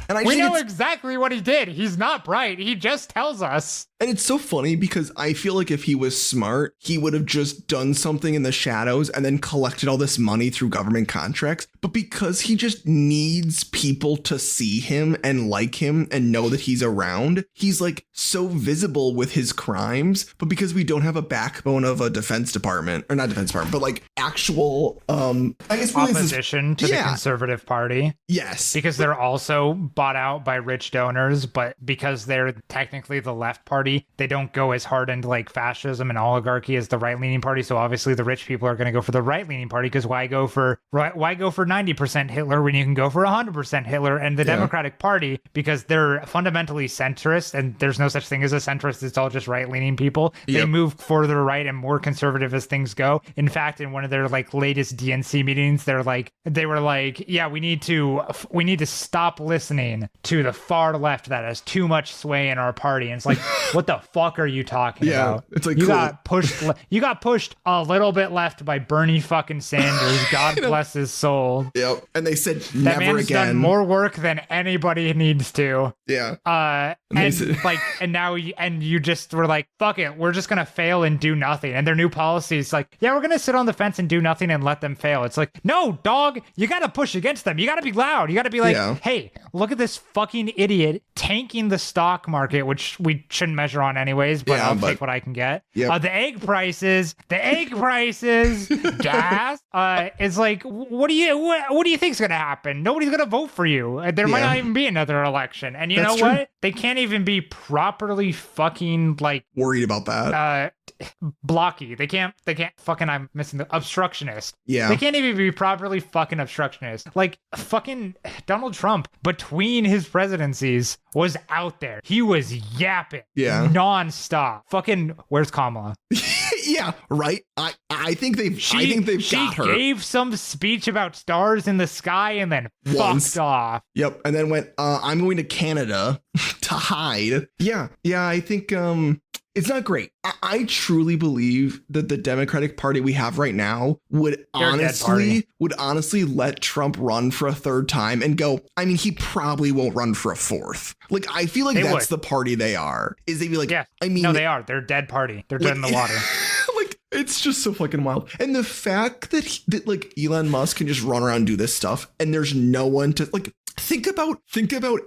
And we know exactly what he did. He's not bright. He just tells us. And it's so funny because I feel like if he was smart, he would have just done something in the shadows and then collected all this money through government contracts. But because he just needs people to see him and like him and know that he's around, he's like so visible with his crimes. But because we don't have a backbone of a defense department, or not defense department, but like actual, I guess really opposition to the Conservative Party. Yes. Because they're also bought out by rich donors, but because they're technically the left party, they don't go as hard into like fascism and oligarchy as the right-leaning party. So obviously the rich people are going to go for the right-leaning party, because why go for 90% Hitler when you can go for 100% Hitler? And the Democratic Party, because they're fundamentally centrist, and there's no such thing as a centrist, it's all just right-leaning people. They move further right and more conservative as things go. In fact, in one of their like latest DNC meetings, they were like, yeah, we need to stop listening to the far left that has too much sway in our party. And it's like, what the fuck are you talking about? It's like you got pushed a little bit left by Bernie fucking Sanders. God bless his soul. Yep. And they said that never man's again. done more work than anybody needs to. Yeah. And you just were like, fuck it, we're just gonna fail and do nothing. And their new policy is like, yeah, we're gonna sit on the fence and do nothing and let them fail. It's like, no, dog, you gotta push against them. You gotta be loud. You gotta be like, hey, look at this fucking idiot tanking the stock market, which we shouldn't mean measure on anyways, but I'll take what I can get. Yep. The egg prices, gas. It's like, what do you think's gonna happen? Nobody's gonna vote for you. There might not even be another election. And you know what? They can't even be properly fucking like worried about that. Blocky. They can't fucking, I'm missing the obstructionist. Yeah. They can't even be properly fucking obstructionist. Like fucking Donald Trump between his presidencies was out there. He was yapping. Yeah. Nonstop. Fucking where's Kamala? Yeah, right. I think they've got her. She gave some speech about stars in the sky and then fucked off. Yep, and then went, I'm going to Canada to hide. Yeah, I think it's not great. I truly believe that the Democratic Party we have right now would honestly let Trump run for a third time and go, I mean, he probably won't run for a fourth. Like, I feel like that's the party they are. Is they'd be like, yeah. I mean, no, they are. They're a dead party. They're dead in the water. Like, it's just so fucking wild. And the fact that like Elon Musk can just run around and do this stuff and there's no one to like, think about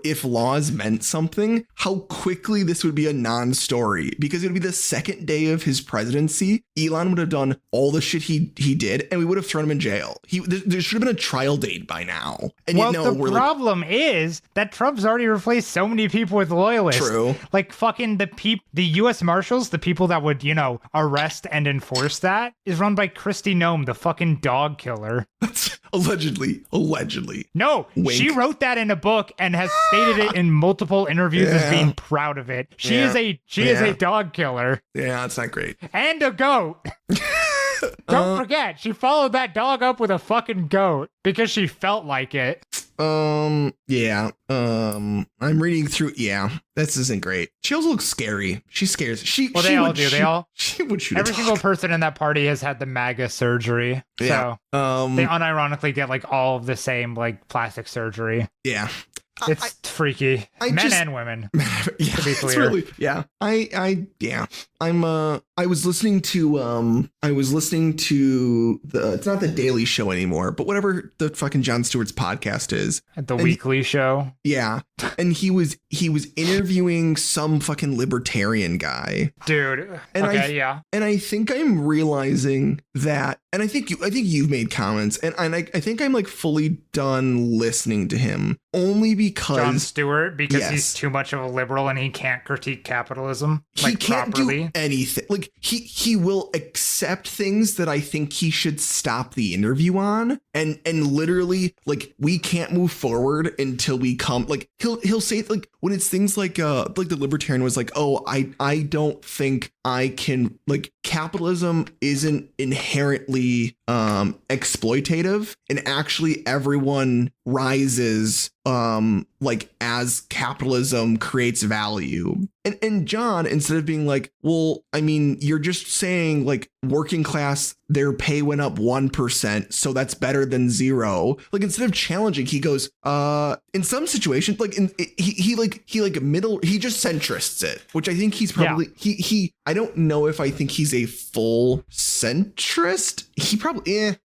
if laws meant something, how quickly this would be a non-story, because it would be the second day of his presidency. Elon would have done all the shit he did, and we would have thrown him in jail. There should have been a trial date by now. And well, the problem is that Trump's already replaced so many people with loyalists. True. Like fucking the U.S. Marshals, the people that would, arrest and enforce that, is run by Kristi Noem, the fucking dog killer. That's allegedly. No, Wink. She wrote that in a book and has stated it in multiple interviews as being proud of it. She is a dog killer. Yeah, that's not great. And a goat. Don't forget, she followed that dog up with a fucking goat because she felt like it. Yeah. I'm reading through. Yeah, this isn't great. She also looks scary. She scares. They all do. She would shoot. Every single person in that party has had the MAGA surgery. Yeah. So they unironically get like all of the same like plastic surgery. Yeah. It's freaky. Men and women. Yeah, to be clear. Really, yeah. I was listening to it's not the Daily Show anymore, but whatever the fucking Jon Stewart's podcast is. The Weekly Show. Yeah. And he was interviewing some fucking libertarian guy. Dude. And yeah. And I think I'm realizing that, and I think you've made comments, and I think I'm like fully done listening to him only because Jon Stewart, because he's too much of a liberal and he can't critique capitalism. He can't do anything. Like he will accept things that I think he should stop the interview on, and literally like we can't move forward until we come. Like he'll say like when it's things like the libertarian was like, oh, I don't think I can, like, capitalism isn't inherently exploitative, and actually everyone rises like as capitalism creates value. And John, instead of being like, well, I mean, you're just saying like working class, their pay went up 1%, so that's better than 0. Like, instead of challenging, he goes, in some situations, like he just centrists it, which I think he's probably I don't know if I think he's a full centrist. He probably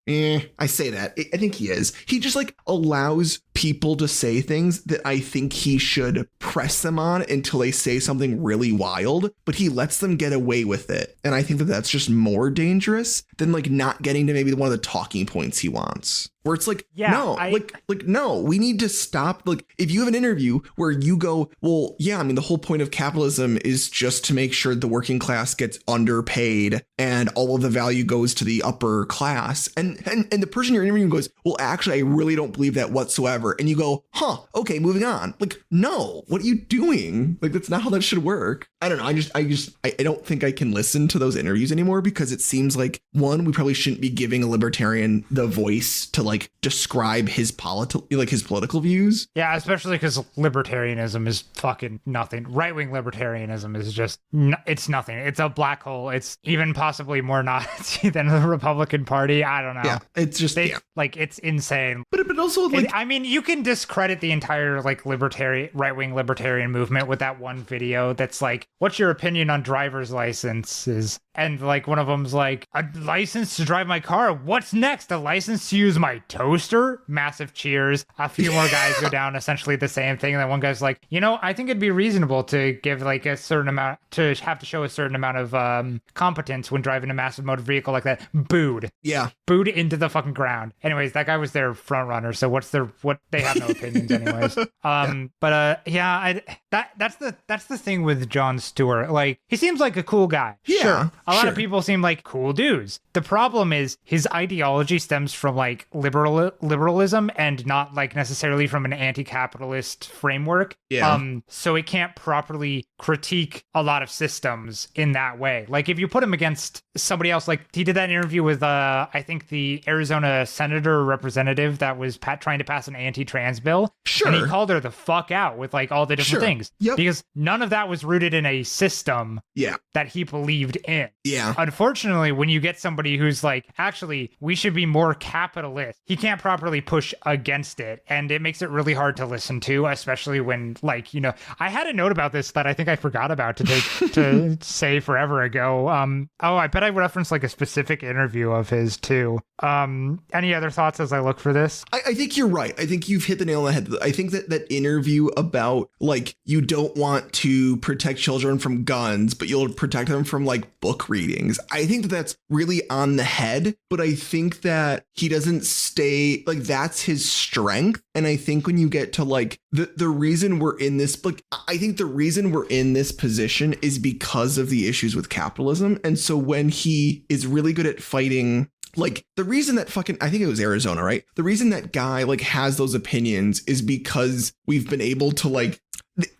I say that. I think he is. He just like allows people to say things that I think he should press them on until they say something really wild, but he lets them get away with it. And I think that that's just more dangerous than like not getting to maybe one of the talking points he wants. Where it's like, no, we need to stop. Like, if you have an interview where you go, well, yeah, I mean, the whole point of capitalism is just to make sure the working class gets underpaid and all of the value goes to the upper class. And the person you're interviewing goes, well, actually, I really don't believe that whatsoever. And you go, okay, moving on. Like, no, what are you doing? Like, that's not how that should work. I don't know. I don't think I can listen to those interviews anymore, because it seems like, one, we probably shouldn't be giving a libertarian the voice to like describe his political views. Yeah, especially because libertarianism is fucking nothing. Right-wing libertarianism is just it's nothing. It's a black hole. It's even possibly more Nazi than the Republican Party. I don't know. Yeah, it's just like, it's insane. But also like, I mean, you can discredit the entire like right-wing libertarian movement with that one video that's like, what's your opinion on driver's licenses? And like one of them's like, a license to drive my car. What's next? A license to use my toaster? Massive cheers. A few more guys go down essentially the same thing. And then one guy's like, I think it'd be reasonable to give like a certain amount, to have to show a certain amount of competence when driving a massive motor vehicle like that. Booed. Yeah. Booed into the fucking ground. Anyways, that guy was their front runner. So they have no opinions anyways. That's the thing with Jon Stewart. Like, he seems like a cool guy. Yeah. Sure. A lot of people seem like cool dudes. The problem is his ideology stems from like liberalism and not like necessarily from an anti-capitalist framework. Yeah. So it can't properly critique a lot of systems in that way. Like if you put him against somebody else, like he did that interview with I think the Arizona senator or representative that was trying to pass an anti-trans bill. Sure. And he called her the fuck out with like all the different things. Yep. Because none of that was rooted in a system Yeah. that he believed in. Yeah. Unfortunately, when you get somebody who's like, actually, we should be more capitalist, he can't properly push against it. And it makes it really hard to listen to, especially when, like, you know, I had a note about this that I think I forgot about to take to say forever ago. I bet I referenced like a specific interview of his too. Any other thoughts as I look for this? I think you're right. I think you've hit the nail on the head. I think that interview about like you don't want to protect children from guns, but you'll protect them from like book readings. I think that's really on the head, but I think that he doesn't stay like that's his strength. And I think when you get to like the reason we're in this, like I think the reason we're in this position is because of the issues with capitalism. And so when he is really good at fighting, like the reason that I think it was Arizona, right? The reason that guy like has those opinions is because we've been able to like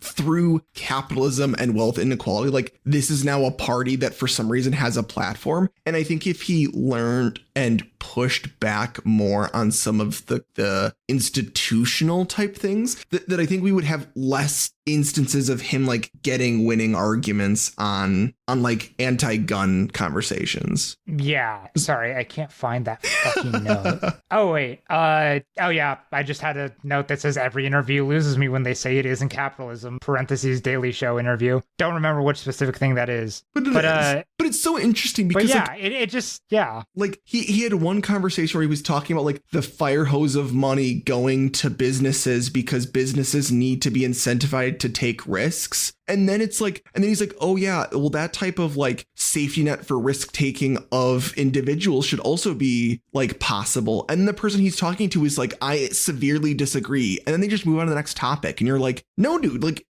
through capitalism and wealth inequality, like this is now a party that for some reason has a platform. And I think if he learned and pushed back more on some of the institutional type things, that I think we would have less instances of him like winning arguments on like anti-gun conversations. Yeah, sorry, I can't find that fucking note. Oh wait, oh yeah, I just had a note that says every interview loses me when they say it isn't capitalism. Parentheses Daily Show interview. Don't remember which specific thing that is. But it's so interesting because yeah, like, it just like he had one conversation where he was talking about like the fire hose of money going to businesses because businesses need to be incentivized to take risks. And then it's like, and then he's like, oh yeah, well that type of like safety net for risk taking of individuals should also be like possible. And the person he's talking to is like, I severely disagree. And then they just move on to the next topic. And you're like, no, dude, like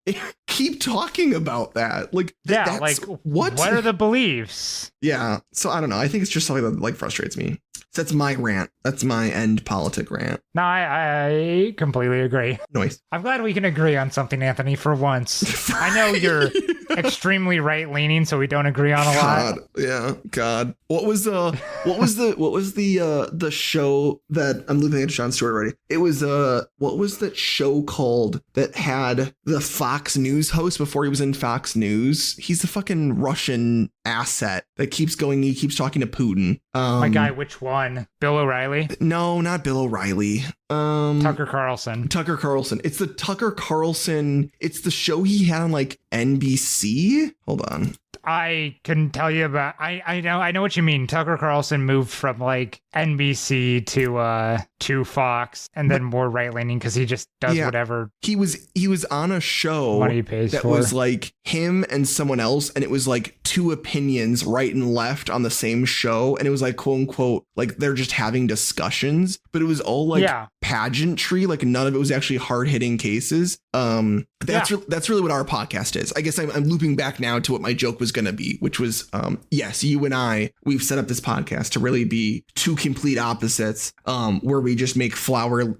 keep talking about that. Like, that's like what are the beliefs? Yeah. So I don't know. I think it's just something that like frustrates me. So that's my rant. That's my end politic rant. No, I completely agree. Nice. I'm glad we can agree on something, Anthony, for once. I know you're extremely right leaning, so we don't agree on a lot. Yeah. God. What was the show that I'm looking at Sean's story already? It was what was that show called that had the Fox News host before he was in Fox News? He's the fucking Russian asset that keeps going. He keeps talking to Putin. My guy, which one? Bill O'Reilly? No, not Bill O'Reilly. Tucker Carlson. Tucker Carlson. It's the Tucker Carlson. It's the show he had on like NBC. Hold on. I couldn't tell you about. I know what you mean. Tucker Carlson moved from like NBC to Fox, and then more right leaning because he just does whatever. He was on a show money he pays that for. Was like him and someone else, and it was like two opinions, right and left, on the same show, and it was like quote unquote like they're just having discussions, but it was all like pageantry. Like none of it was actually hard hitting cases. That's really what our podcast is. I guess I'm looping back now to what my joke was going to be, which was, yes, you and I, we've set up this podcast to really be two complete opposites, where we just make flowery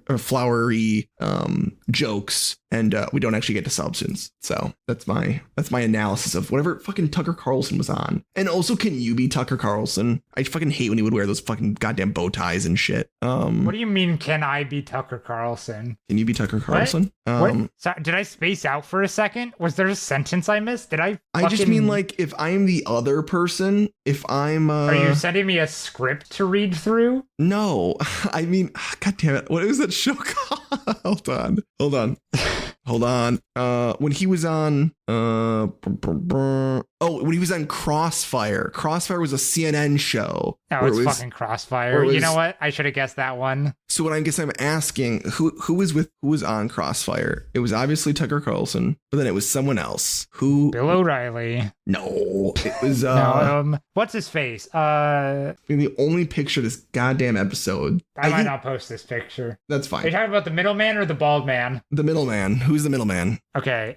jokes and we don't actually get to substance. So that's my analysis of whatever fucking Tucker Carlson was on. And also, can you be Tucker Carlson? I fucking hate when he would wear those fucking goddamn bow ties and shit. What do you mean, can I be Tucker Carlson? Can you be Tucker Carlson? What? So, did I space out for a second? Was there a sentence I missed? Did I? I just mean like if I'm the other person, if I'm. Are you sending me a script to read through? No, I mean, God damn it! What is that show called? Hold on. When he was on when he was on Crossfire. Crossfire was a CNN show. Oh, it's fucking Crossfire. You know what? I should have guessed that one. So what I guess I'm asking, who was on Crossfire? It was obviously Tucker Carlson, but then it was someone else. Who? Bill O'Reilly. No, it was what's his face? The only picture of this goddamn episode. I might not post this picture. That's fine. Are you talking about the middleman or the bald man? The middleman. Who's the middleman? Okay.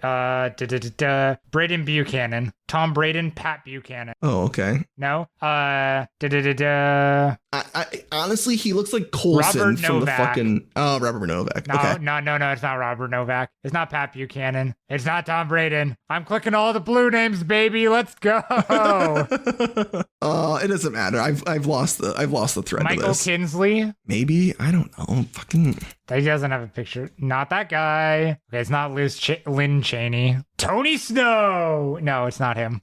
Braden Buchanan, Tom Braden, Pat Buchanan. Oh, okay. No? Da-da-da-da. I honestly, he looks like Coulson Robert from the Novak. fucking... Oh, Robert Novak. No, Okay. no, it's not Robert Novak. It's not Pat Buchanan. It's not Tom Braden. I'm clicking all the blue names, baby. Let's go. It doesn't matter. I've lost the thread to Michael this. Kinsley. Maybe, I don't know. Fucking He doesn't have a picture. Not that guy. Okay, it's not Lynn Cheney. Tony Snow. No, it's not him.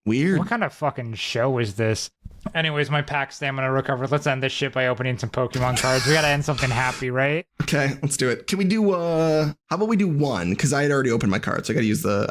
weird. What kind of fucking show is this? Anyways, my pack stamina recovered. Let's end this shit by opening some Pokemon cards. We gotta end something happy, right? Okay, let's do it. Can we do how about we do one? Because I had already opened my card, so I gotta use the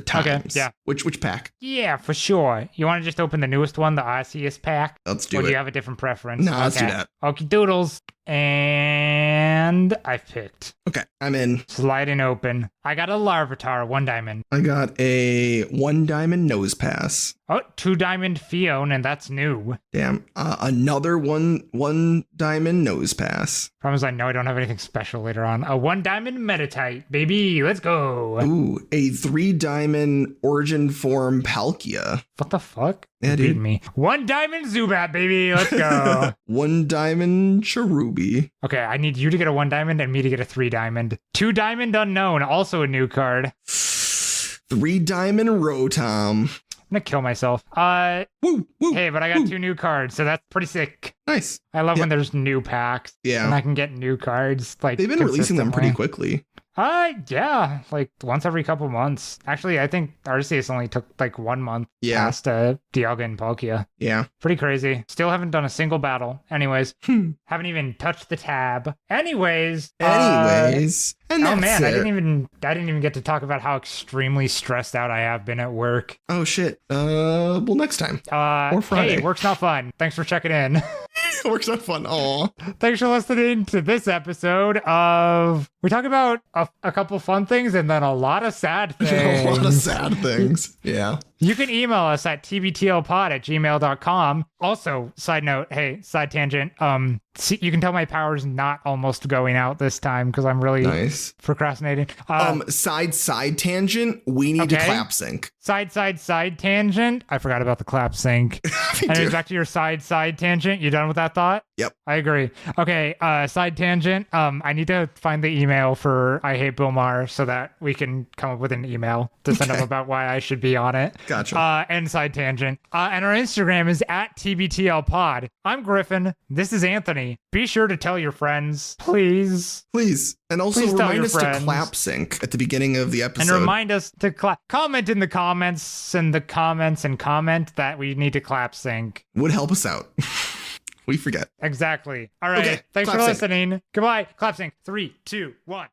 times. Okay, yeah. Which pack? Yeah, for sure. You want to just open the newest one, the Arceus pack? Let's do Or it. do you have a different preference? No, let's do that. Okie doodles. And I've picked. Okay, I'm in. Sliding open. I got a Larvitar, 1 diamond. I got a 1 diamond nose pass. Oh, 2 diamond Fion, and that's new. Damn. Another one diamond nose pass. Promise I know I don't have anything special later on. A 1 diamond Meditite, baby. Let's go. Ooh, a 3 diamond origin form Palkia. What the fuck? Yeah, You beat dude. me. 1 diamond Zubat, baby. Let's go. 1 diamond Cherubi. Okay, I need you to get a 1 diamond and me to get a 3 diamond. 2 diamond Unknown, also a new card. 3 diamond Rotom. I'm gonna kill myself. Woo, woo. Hey, but I got 2 new cards, so that's pretty sick. Nice. I love Yeah. when there's new packs. Yeah. And I can get new cards. Like They've been releasing them pretty consistently. quickly. Yeah, like once every couple months. Actually, I think Arceus only took like 1 month Yeah. past Dialga and Palkia. Yeah. Pretty crazy. Still haven't done a single battle. Anyways, haven't even touched the tab. Anyways. And Oh that's man, it. I didn't even get to talk about how extremely stressed out I have been at work. Oh shit. Well, next time. Or Friday. Hey, work's not fun. Thanks for checking in. Work's not fun. Aw. Thanks for listening to this episode of... We talk about a couple fun things and then a lot of sad things. A lot of sad things. Yeah. You can email us at tbtlpod@gmail.com. Also, side note, hey, side tangent. See, you can tell my power's not almost going out this time because I'm really Nice. procrastinating. Side tangent. We need to okay. clap sync. Side tangent. I forgot about the clap sync. Me And too. back to your side tangent. You done with that thought? Yep. I agree. Okay, side tangent. I need to find the email for I Hate Bill Maher so that we can come up with an email to send him about why I should be on it. Gotcha. And side tangent. And our Instagram is at TBTLPod. I'm Griffin. This is Anthony. Be sure to tell your friends, please. Please. And also Please tell remind your us friends. to clap sync at the beginning of the episode. And remind us to comment in the comments and comment that we need to clap sync. Would help us out. We forget. Exactly. All right. Okay, Thanks clap for sync. listening. Goodbye. Clap sync. 3, 2, 1.